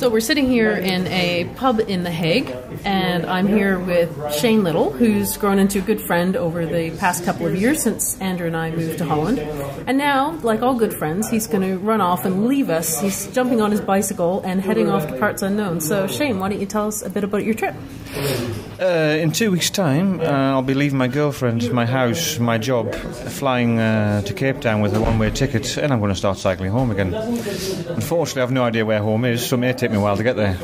So we're sitting here in a pub in The Hague, and I'm here with Shane Little, who's grown into a good friend over the past couple of years since Andrew and I moved to Holland. And now, like all good friends, he's going to run off and leave us. He's jumping on his bicycle and heading off to parts unknown. So Shane, why don't you tell us a bit about your trip? In 2 weeks' time, I'll be leaving my girlfriend, my house, my job, flying to Cape Town with a one-way ticket, and I'm going to start cycling home again. Unfortunately, I have no idea where home is, so it may take me a while to get there.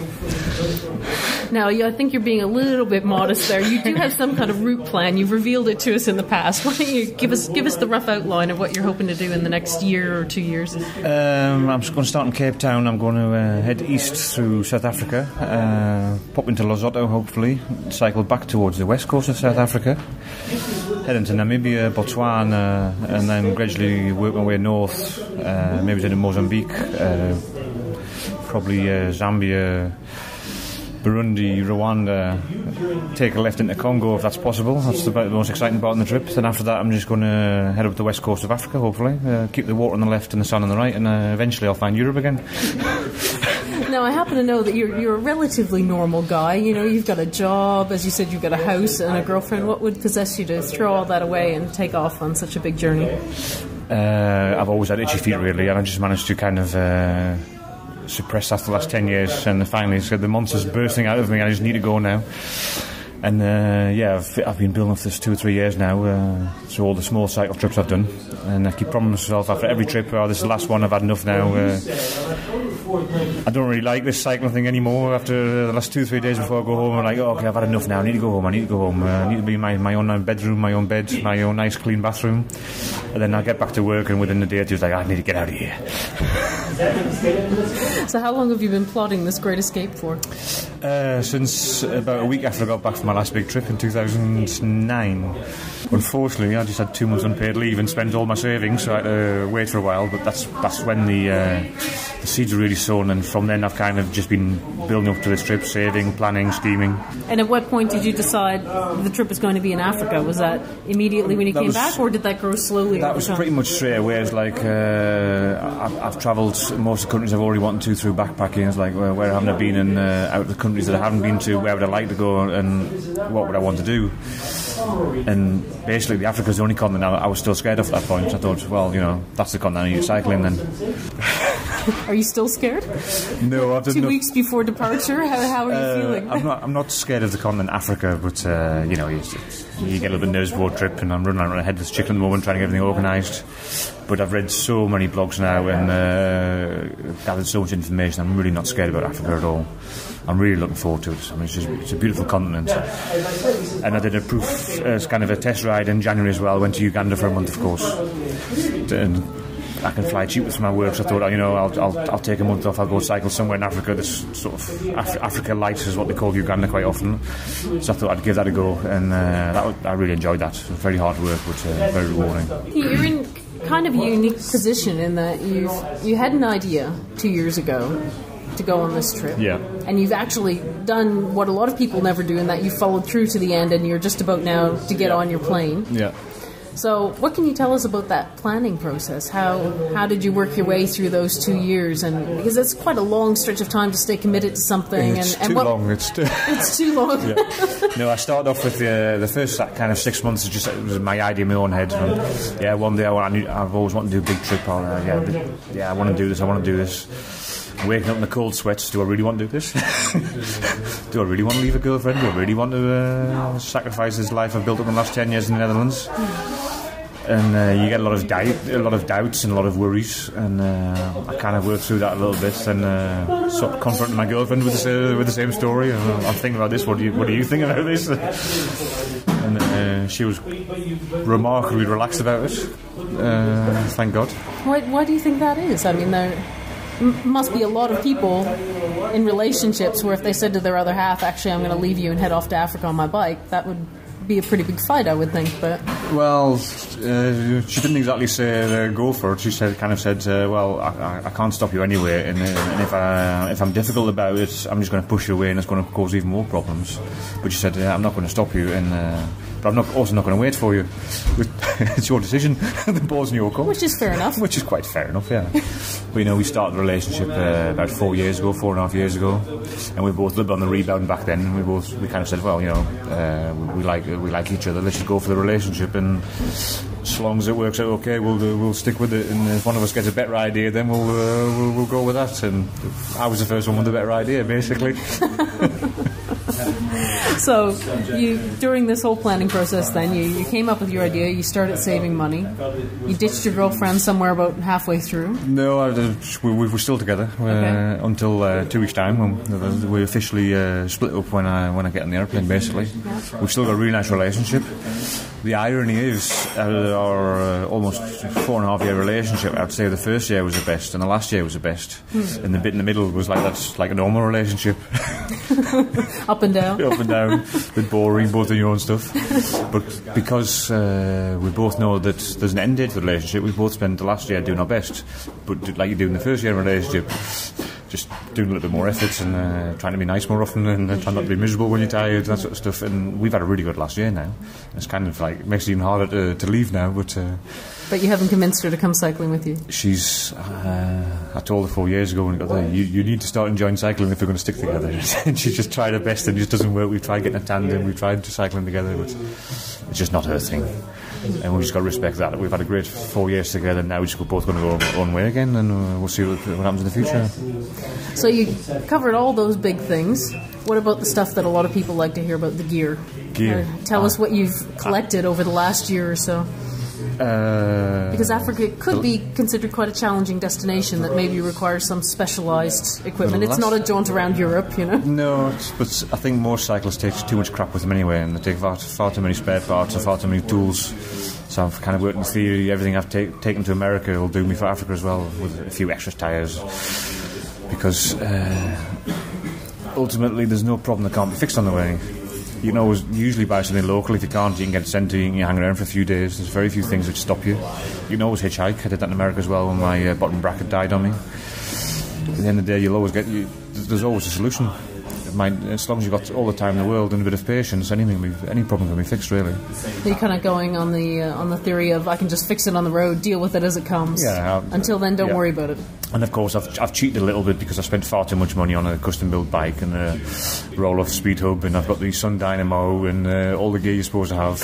Now, I think you're being a little bit modest there. You do have some kind of route plan. You've revealed it to us in the past. Why don't you give us the rough outline of what you're hoping to do in the next year or 2 years? I'm just going to start in Cape Town. I'm going to head east through South Africa, pop into Lesotho, hopefully, cycle back towards the west coast of South Africa, head into Namibia, Botswana, and then gradually work my way north, maybe to Mozambique, probably Zambia, Burundi, Rwanda, take a left into Congo if that's possible. That's about the most exciting part of the trip. Then after that I'm just going to head up the west coast of Africa, hopefully, keep the water on the left and the sun on the right, and eventually I'll find Europe again. Now, I happen to know that you're a relatively normal guy. You know, you've got a job, as you said, you've got a house and a girlfriend. What would possess you to throw all that away and take off on such a big journey? I've always had itchy feet, really, and I just managed to kind of suppressed after the last 10 years, and finally said the monster's bursting out of me. I just need to go now. And I've been building up this 2 or 3 years now, so all the small cycle trips I've done, and I keep promising myself after every trip, this is the last one, I've had enough now. I don't really like this cycling thing anymore. After the last 2 or 3 days before I go home, I'm like, okay, I've had enough now, I need to go home. I need to be in my own bedroom, my own bed, my own nice clean bathroom, and then I'll get back to work, and within the day or two it's like, I need to get out of here. So how long have you been plotting this great escape for? Since about a week after I got back from my last big trip in 2009. Unfortunately, I just had 2 months unpaid leave and spent all my savings, so I had to wait for a while, but that's when the seeds are really sown, and from then I've kind of just been building up to this trip, saving, planning, scheming. And at what point did you decide the trip was going to be in Africa? Was that immediately when you came back, or did that grow slowly? That was pretty much straight away. It's like I've travelled most of the countries I've already wanted to through backpacking. It's like, where haven't I been, and out of the countries that I haven't been to, where would I like to go, and what would I want to do? And basically Africa's the only continent I was still scared of at that point. I thought, well, you know, that's the continent you're cycling then. Are you still scared? No, I've done 2 weeks before departure. How are you feeling? I'm not scared of the continent Africa, but you know, you get a little bit nervous before a trip, and I'm running around a headless chicken at the moment, trying to get everything organised. But I've read so many blogs now and gathered so much information. I'm really not scared about Africa at all. I'm really looking forward to it. I mean, it's a beautiful continent. And I did a proof, kind of a test ride in January as well. Went to Uganda for a month, of course. And I can fly cheap with my work, so I thought, you know, I'll take a month off. I'll go cycle somewhere in Africa. This sort of Africa Light is what they call Uganda quite often. So I thought I'd give that a go, and I really enjoyed that. Very hard work, but very rewarding. You're in kind of a unique position in that you had an idea 2 years ago to go on this trip. Yeah. And you've actually done what a lot of people never do, in that you followed through to the end, and you're just about now to get on your plane. Yeah. So what can you tell us about that planning process? How did you work your way through those 2 years? And because it's quite a long stretch of time to stay committed to something. It's too long. It's too long. Yeah. No, I started off with the first kind of 6 months. It was my idea in my own head. And, one day I've always wanted to do a big trip. I want to do this. I want to do this. Waking up in the cold sweats. Do I really want to do this? Do I really want to leave a girlfriend? Do I really want to sacrifice this life I've built up in the last 10 years in the Netherlands? And you get a lot of doubts and a lot of worries, and I kind of worked through that a little bit, and sort of confronted my girlfriend with the same story. And I'm thinking about this. What do you think about this? And she was remarkably relaxed about it. Thank God. Why do you think that is? I mean, there must be a lot of people in relationships where if they said to their other half, actually, I'm going to leave you and head off to Africa on my bike, that would be a pretty big fight, I would think. But well, she didn't exactly say go for it. She said, well, I can't stop you anyway, and if I'm difficult about it, I'm just going to push you away, and it's going to cause even more problems. But she said, I'm not going to stop you, but but I'm also not going to wait for you. It's your decision. The ball's in your court. Which is fair enough. Which is quite fair enough, yeah. But, we started a relationship about 4.5 years ago, and we both lived on the rebound back then, and we kind of said, well, we like each other, let's just go for the relationship, and as long as it works out okay, we'll stick with it, and if one of us gets a better idea, then we'll go with that. And I was the first one with a better idea, basically. So, during this whole planning process, then you came up with your idea. You started saving money. You ditched your girlfriend somewhere about halfway through. No, we're still together until 2 weeks' time when we officially split up when I get on the airplane. Basically, we've still got a really nice relationship. The irony is, our almost 4.5 year relationship, I'd say the first year was the best, and the last year was the best, and the bit in the middle was that's like a normal relationship. Up and down. Up and down, a bit boring, both of your own stuff. But because we both know that there's an end date to the relationship, we both spent the last year doing our best. But like you do in the first year of a relationship, just doing a little bit more efforts and trying to be nice more often and trying not to be miserable when you're tired, that sort of stuff. And we've had a really good last year now. It's kind of like, it makes it even harder to leave now, but you haven't convinced her to come cycling with you? She's, I told her 4 years ago when we got there, you need to start enjoying cycling if we're going to stick together. And she's just tried her best and it just doesn't work. We've tried getting a tandem, we've tried cycling together, but it's just not her thing. And we've just got to respect that. We've had a great 4 years together, now we're just both going to go our own way again, and we'll see what happens in the future. So you covered all those big things. What about the stuff that a lot of people like to hear about, the gear? Tell us what you've collected over the last year or so. Because Africa could be considered quite a challenging destination that maybe requires some specialised equipment. It's not a jaunt around Europe, No, but I think most cyclists take too much crap with them anyway, and they take far too many spare parts and far too many tools. So I've kind of worked in theory, everything I've taken to America will do me for Africa as well, with a few extra tyres. Because ultimately there's no problem that can't be fixed on the way. You can always usually buy something local. If you can't, you can get it sent to you and you hang around for a few days. There's very few things that stop you. You can always hitchhike. I did that in America as well when my bottom bracket died on me. At the end of the day, you'll always there's always a solution. As long as you've got all the time in the world and a bit of patience, any problem can be fixed, really. You're kind of going on the theory of I can just fix it on the road, deal with it as it comes. Yeah. Until then, don't worry about it. And of course, I've cheated a little bit because I spent far too much money on a custom-built bike and a roll-off speed hub, and I've got the Sun Dynamo and all the gear you're supposed to have,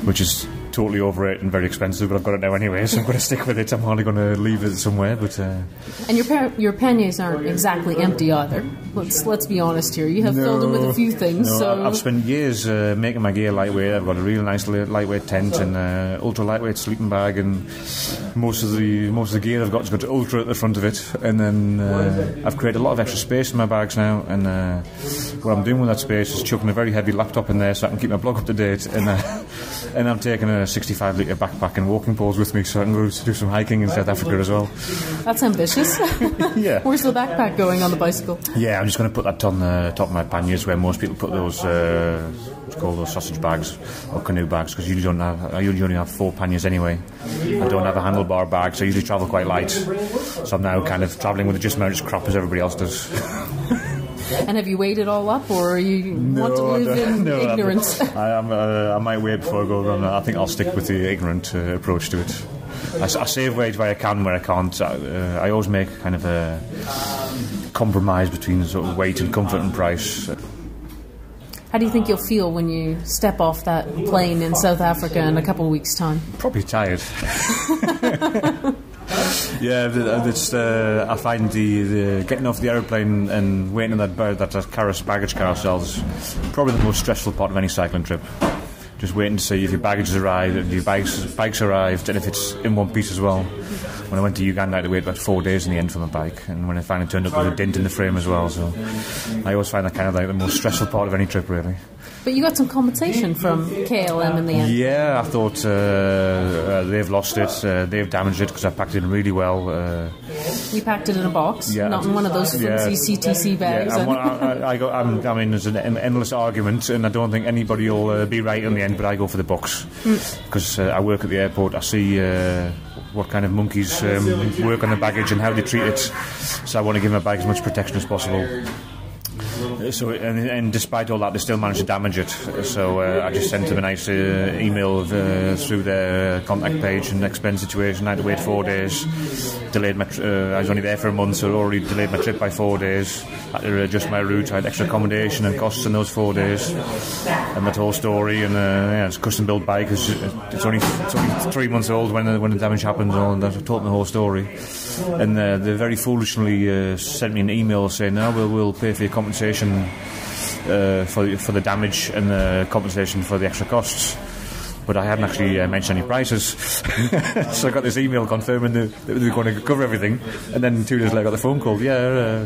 which is totally overrated and very expensive, but I've got it now anyway, so I'm going to stick with it. I'm hardly going to leave it somewhere. But and your panniers aren't exactly empty either. Let's be honest here. You have filled them with a few things. No, so I've spent years making my gear lightweight. I've got a really nice lightweight tent and ultra lightweight sleeping bag, and most of the gear I've got ultra at the front of it. And then I've created a lot of extra space in my bags now. And what I'm doing with that space is chucking a very heavy laptop in there so I can keep my blog up to date. And I'm taking a 65-litre backpack and walking poles with me so I can go do some hiking in South Africa as well. That's ambitious. Yeah. Where's the backpack going on the bicycle? Yeah, I'm just going to put that on the top of my panniers where most people put those, what's called those sausage bags or canoe bags, because I usually only have 4 panniers anyway. I don't have a handlebar bag, so I usually travel quite light. So I'm now kind of travelling with just as much crap as everybody else does. And have you weighed it all up, or you want to live in ignorance? I might wait before I go on. I think I'll stick with the ignorant approach to it. I save weight where I can, where I can't. I always make kind of a compromise between sort of weight and comfort and price. How do you think you'll feel when you step off that plane in South Africa in a couple of weeks' time? Probably tired. Yeah, I find the getting off the aeroplane and waiting in that baggage carousel is probably the most stressful part of any cycling trip. Just waiting to see if your baggage has arrived, if your bike's arrived, and if it's in one piece as well. When I went to Uganda, I had to wait about 4 days in the end for my bike, and when I finally turned up, there was a dent in the frame as well. So I always find that kind of like the most stressful part of any trip, really. But you got some compensation from KLM in the end. Yeah, I thought they've lost it, they've damaged it because I packed it in really well. You packed it in a box, not in one of those flimsy CTC bags. I mean, there's an endless argument, and I don't think anybody will be right in the end, but I go for the box because I work at the airport. I see what kind of monkeys work on the baggage and how they treat it, so I want to give my bag as much protection as possible. So, and despite all that, they still managed to damage it. So I just sent them a nice email through their contact page and explained the situation. I had to wait 4 days. Delayed my. I was only there for a month, so already delayed my trip by 4 days. Had to adjust my route. I had extra accommodation and costs in those 4 days, and that whole story. And it's a custom built bike. It's only 3 months old when the damage happened. And I told them the whole story. And they very foolishly sent me an email saying, "No, we'll pay for your compensation for the damage and the compensation for the extra costs." But I hadn't actually mentioned any prices. So I got this email confirming that they were going to cover everything. And then 2 days later I got the phone call. Yeah,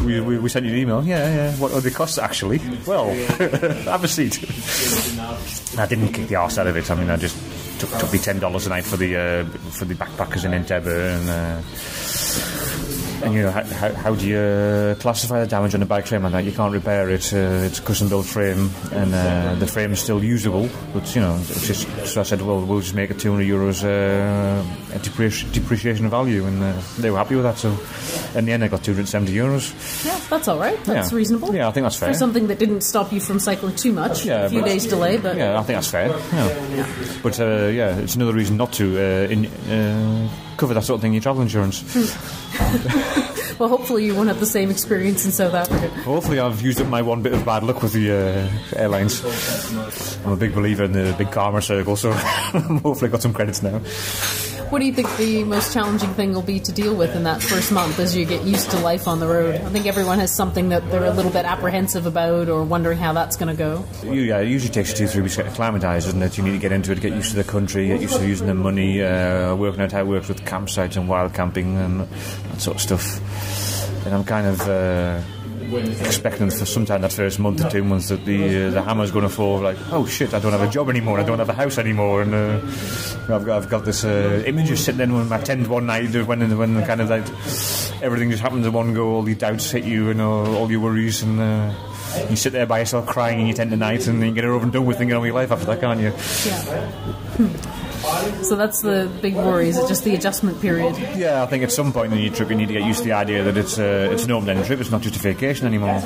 we sent you an email. Yeah. What are the costs actually? Well, have a seat. I didn't kick the arse out of it. I mean, I just took me $10 a night for the backpackers in Entebbe, and you know, how do you classify the damage on a bike frame like that? You can't repair it. It's a custom built frame, and the frame is still usable. But you know, it's just, so I said, well, we'll just make it €200 a depreciation value, and they were happy with that. So in the end, I got €270. Yeah, that's all right. That's reasonable. Yeah, I think that's fair. For something that didn't stop you from cycling too much. Yeah, a few days delay, but yeah, I think that's fair. Yeah. But it's another reason not to cover that sort of thing in your travel insurance. Well, hopefully you won't have the same experience in South Africa. Hopefully I've used up my one bit of bad luck with the airlines. I'm a big believer in the big karma circle, so hopefully I've got some credits now. What do you think the most challenging thing will be to deal with in that first month as you get used to life on the road? I think everyone has something that they're a little bit apprehensive about or wondering how that's going to go. Yeah, it usually takes you 2-3 weeks to get acclimatised, doesn't it? You need to get into it, get used to the country, get used to using the money, working out how it works with campsites and wild camping and that sort of stuff. And I'm kind of expecting for sometime that first month or 2 months that the hammer's going to fall, like, oh shit, I don't have a job anymore, I don't have a house anymore, and I've got this image of sitting in my tent one night when kind of like everything just happens in one go, all the doubts hit you and all your worries, and you sit there by yourself crying in your tent at night, and then you get it over and done with and get on with your life after that, can't you? Yeah. So that's the big worry, is it just the adjustment period? Yeah, I think at some point in your trip you need to get used to the idea that it's an open-ended trip, it's not just a vacation anymore.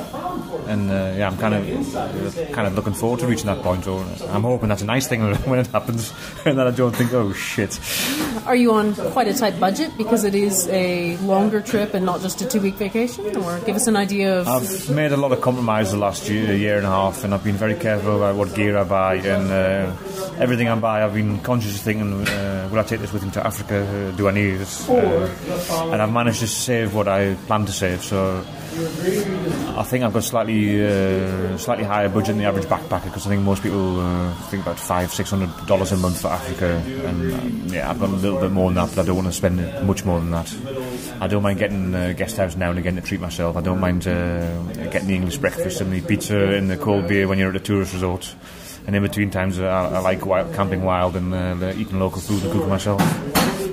And I'm kind of looking forward to reaching that point, or I'm hoping that's a nice thing when it happens, and that I don't think, oh shit. Are you on quite a tight budget because it is a longer trip and not just a 2-week vacation? Or give us an idea of... I've made a lot of compromises the last year and a half, and I've been very careful about what gear I buy, and everything I buy I've been conscious of thinking, will I take this with me to Africa? Do I need it? And I've managed to save what I plan to save, so I think I've got slightly higher budget than the average backpacker, because I think most people think about $500-600 a month for Africa, and I've got a little bit more than that, but I don't want to spend much more than that. I don't mind getting a guest house now and again to treat myself. I don't mind getting the English breakfast and the pizza and the cold beer when you're at a tourist resort. And in between times I like camping wild and eating local food and cooking myself.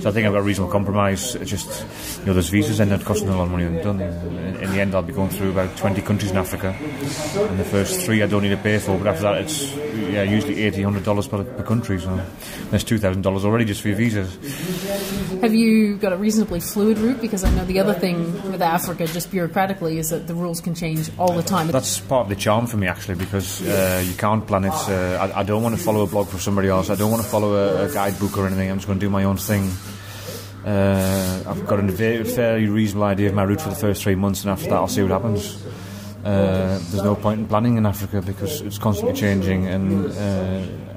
So I think I've got a reasonable compromise. It's just, those visas end up costing a lot of money. In the end, I'll be going through about 20 countries in Africa. And the first 3 I don't need to pay for, but after that it's usually $80-100 per country. So there's $2,000 already just for your visas. Have you got a reasonably fluid route? Because I know the other thing with Africa, just bureaucratically, is that the rules can change all the time. That's part of the charm for me, actually, because you can't plan it. I don't want to follow a blog for somebody else. I don't want to follow a guidebook or anything. I'm just going to do my own thing. I've got a fairly reasonable idea of my route for the first 3 months, and after that I'll see what happens. There's no point in planning in Africa because it's constantly changing, and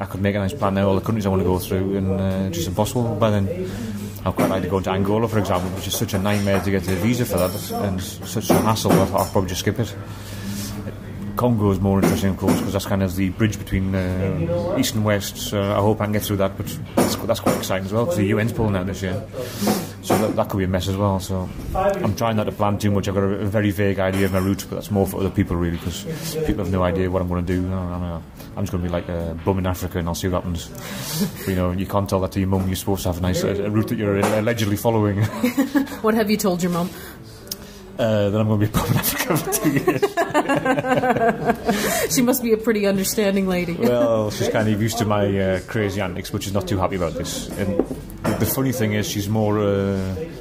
I could make a nice plan now, all the countries I want to go through, and it's just impossible by then. I'd quite like to go to Angola, for example, which is such a nightmare to get a visa for that, and such a hassle. I thought I'd probably just skip it. Congo is more interesting, of course, because that's kind of the bridge between east and west, so I hope I can get through that, but that's quite exciting as well, because the UN's pulling out this year, so that could be a mess as well. So I'm trying not to plan too much. I've got a very vague idea of my route, but that's more for other people, really, because people have no idea what I'm going to do. I'm just going to be like a bum in Africa, and I'll see what happens. But, you can't tell that to your mum. You're supposed to have a route that you're allegedly following. What have you told your mum? That I'm going to be bum in Africa for 2 years. She must be a pretty understanding lady. Well, she's kind of used to my crazy antics, but she's not too happy about this. And the funny thing is, she's more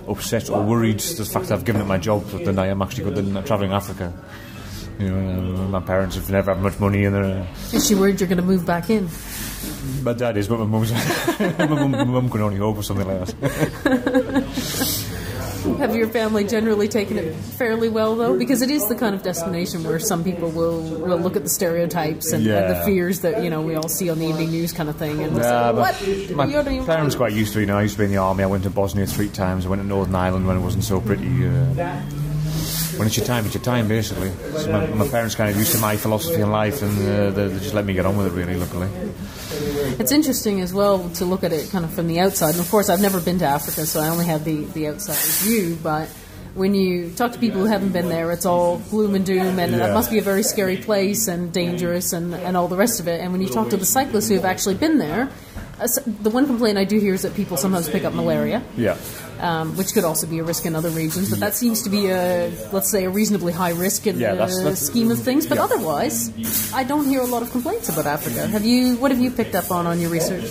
upset or worried the fact that I've given up my job than I am actually good than travelling Africa. You know, my parents have never had much money, and Is she worried you're going to move back in? my dad is, but my mum's my mum can only hope for something like that. Have your family generally taken it fairly well, though? Because it is the kind of destination where some people will look at the stereotypes and the fears that, you know, we all see on the evening news kind of thing. And say, what? My parents quite used to, you know, I used to be in the army. I went to Bosnia 3 times. I went to Northern Ireland when it wasn't so pretty. When it's your time, basically. So my parents kind of used to my philosophy in life, and they just let me get on with it, really, luckily. It's interesting as well to look at it kind of from the outside. And of course, I've never been to Africa, so I only have the outsider's view. But when you talk to people who haven't been there, it's all gloom and doom, and that must be a very scary place and dangerous and all the rest of it. And when you talk to the cyclists who have actually been there, the one complaint I do hear is that people sometimes pick up malaria. Yeah. Which could also be a risk in other regions, but that seems to be let's say, a reasonably high risk in the scheme of things. But otherwise, I don't hear a lot of complaints about Africa. What have you picked up on your research?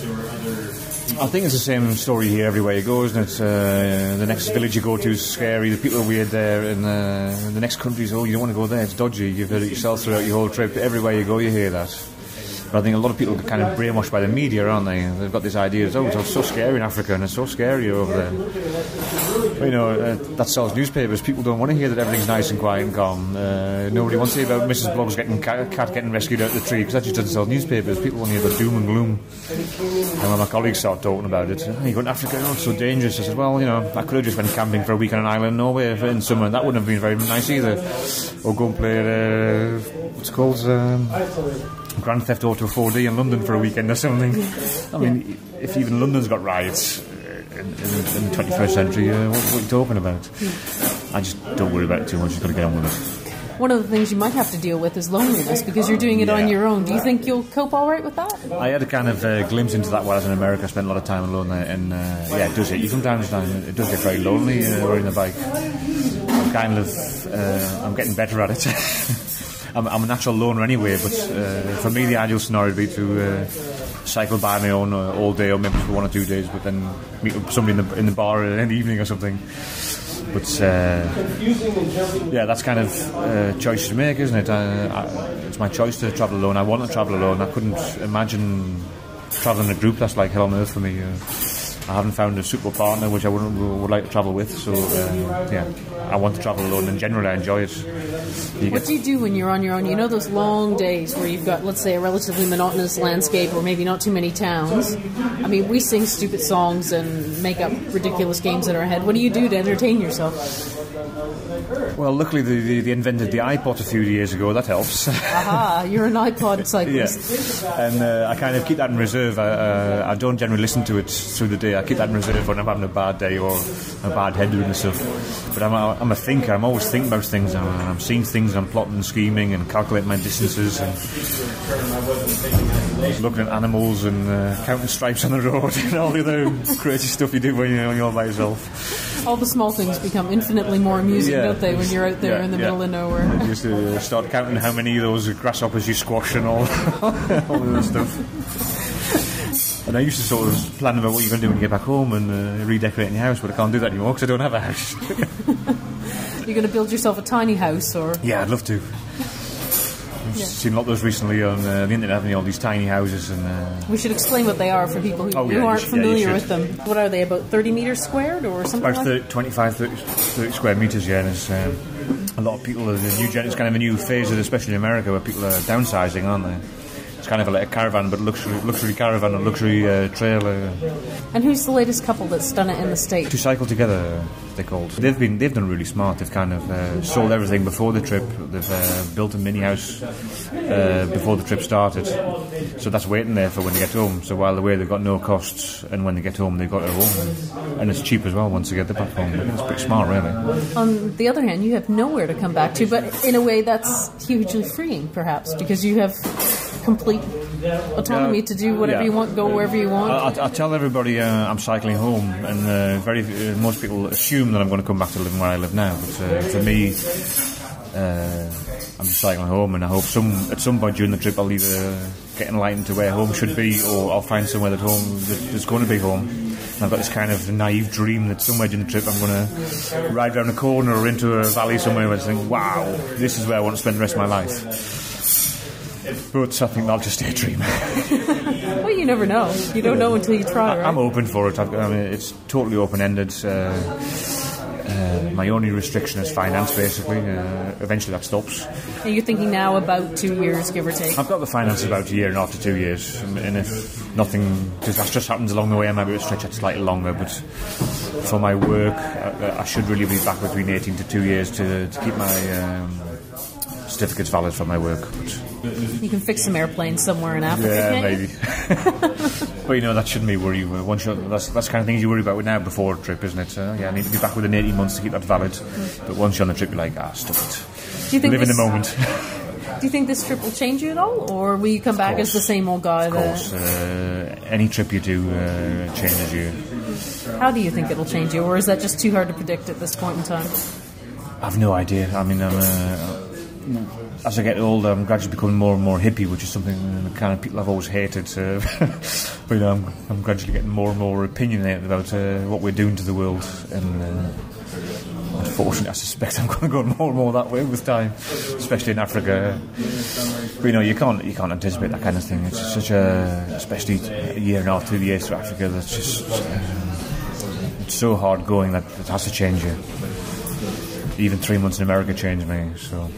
I think it's the same story here everywhere you go, isn't it? The next village you go to is scary, the people are weird there, and the next country is, you don't want to go there, it's dodgy, you've heard it yourself throughout your whole trip. Everywhere you go, you hear that. But I think a lot of people are kind of brainwashed by the media, aren't they? They've got this idea that, it's so scary in Africa and it's so scary over there. But, you know, that sells newspapers. People don't want to hear that everything's nice and quiet and calm. Nobody wants to hear about Mrs. Bloggs cat getting rescued out of the tree, because that just doesn't sell newspapers. People want to hear about doom and gloom. And when my colleagues start talking about it, you go to Africa, it's so dangerous. I said, well, you know, I could have just went camping for a week on an island in Norway in summer, and that wouldn't have been very nice either. Or go and play what's it called? Grand Theft Auto 4D in London for a weekend or something. I mean, if even London's got riots in the 21st century, what are you talking about? I just don't worry about it too much. You've got to get on with it. One of the things you might have to deal with is loneliness, because you're doing it on your own. Do you think you'll cope all right with that? I had a kind of glimpse into that while I was in America. I spent a lot of time alone there, and it does hit you from time to time. It does get very lonely riding the bike. I'm getting better at it. I'm a natural loner anyway, but for me the ideal scenario would be to cycle by my own all day, or maybe for 1 or 2 days, but then meet up somebody in the bar in the evening or something. But that's kind of choice to make, isn't it? It's my choice to travel alone. I want to travel alone. I couldn't imagine travelling in a group. That's like hell on earth for me. I haven't found a suitable partner which I would like to travel with, so I want to travel alone, and generally I enjoy it. What do you do when you're on your own? You know those long days where you've got, let's say, a relatively monotonous landscape or maybe not too many towns. I mean, we sing stupid songs and make up ridiculous games in our head. What do you do to entertain yourself? Well, luckily they invented the iPod a few years ago. That helps. Aha, you're an iPod cyclist. And I kind of keep that in reserve. I don't generally listen to it through the day. I keep that in reserve when I'm having a bad day or a bad head doing stuff. But I'm a thinker. I'm always thinking about things. I'm seeing things. I'm plotting and scheming and calculating my distances and looking at animals and counting stripes on the road and all the other crazy stuff you do when you're by yourself. All the small things become infinitely more amusing, don't they, when you're out there in the middle of nowhere? You used to start counting how many of those grasshoppers you squash and all the stuff. And I used to sort of plan about what you're going to do when you get back home and redecorate your house, but I can't do that anymore because I don't have a house. You're going to build yourself a tiny house, or? Yeah, I'd love to. I've seen a lot of those recently on the internet, having all these tiny houses. And we should explain what they are for people who aren't familiar with them. What are they, about 30 metres squared or something about like that? 30 square metres, yeah. And it's, a lot of people, it's kind of a new phase, especially in America, where people are downsizing, aren't they? It's kind of like a caravan, but luxury caravan or luxury trailer. And who's the latest couple that's done it in the States? To Cycle Together, they're called. They've done really smart. They've kind of sold everything before the trip. They've built a mini house before the trip started, so that's waiting there for when they get home. So while they're away, they've got no costs, and when they get home, they've got it home, and it's cheap as well once they get back home. It's pretty smart, really. On the other hand, you have nowhere to come back to, but in a way that's hugely freeing, perhaps, because you have complete autonomy to do whatever you want, go wherever you want. I tell everybody I'm cycling home, and most people assume that I'm going to come back to living where I live now. But for me, I'm just cycling home, and I hope at some point during the trip I'll either get enlightened to where home should be, or I'll find somewhere that's going to be home. I've got this kind of naive dream that somewhere during the trip I'm going to ride around a corner or into a valley somewhere and think, wow, this is where I want to spend the rest of my life. But I think that'll just stay a dream. Well, you never know. You don't know until you try, right? I'm open for it. I mean, it's totally open-ended. My only restriction is finance, basically. Eventually that stops. And you're thinking now about 2 years, give or take? I've got the finances about a year, and after 2 years. And if nothing just happens along the way, I might be able to stretch it slightly longer. But for my work, I should really be back between 18 to 2 years to keep my certificates valid for my work. But you can fix some airplanes somewhere in Africa. Yeah, maybe. But you know, that shouldn't be worry. That's the kind of things you worry about now before a trip, isn't it? Yeah, I need to be back within 18 months to keep that valid. But once you're on the trip, you're like, stop it. Do you think live in the moment. Do you think this trip will change you at all, or will you come back as the same old guy? Of course. Any trip you do changes you. How do you think it'll change you, or is that just too hard to predict at this point in time? I've no idea. I mean, as I get older, I'm gradually becoming more and more hippie, which is something the kind of people I've always hated. But you know, I'm gradually getting more and more opinionated about what we're doing to the world, and unfortunately, I suspect I'm going to go more and more that way with time, especially in Africa. But you know, you can't anticipate that kind of thing. It's such especially a year and a half, 2 years to Africa. That's just it's so hard going that it has to change you. Even 3 months in America changed me. So.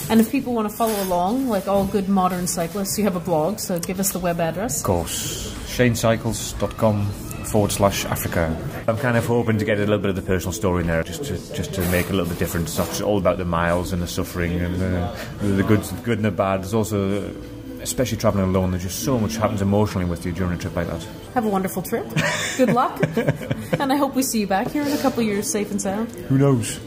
And if people want to follow along, like all good modern cyclists, you have a blog, so give us the web address. Of course. shanecycles.com/Africa. I'm kind of hoping to get a little bit of the personal story in there, just to make a little bit different. It's not just all about the miles and the suffering and the good and the bad. There's also, especially travelling alone, there's just so much happens emotionally with you during a trip like that. Have a wonderful trip. Good luck. And I hope we see you back here in a couple of years safe and sound. Who knows?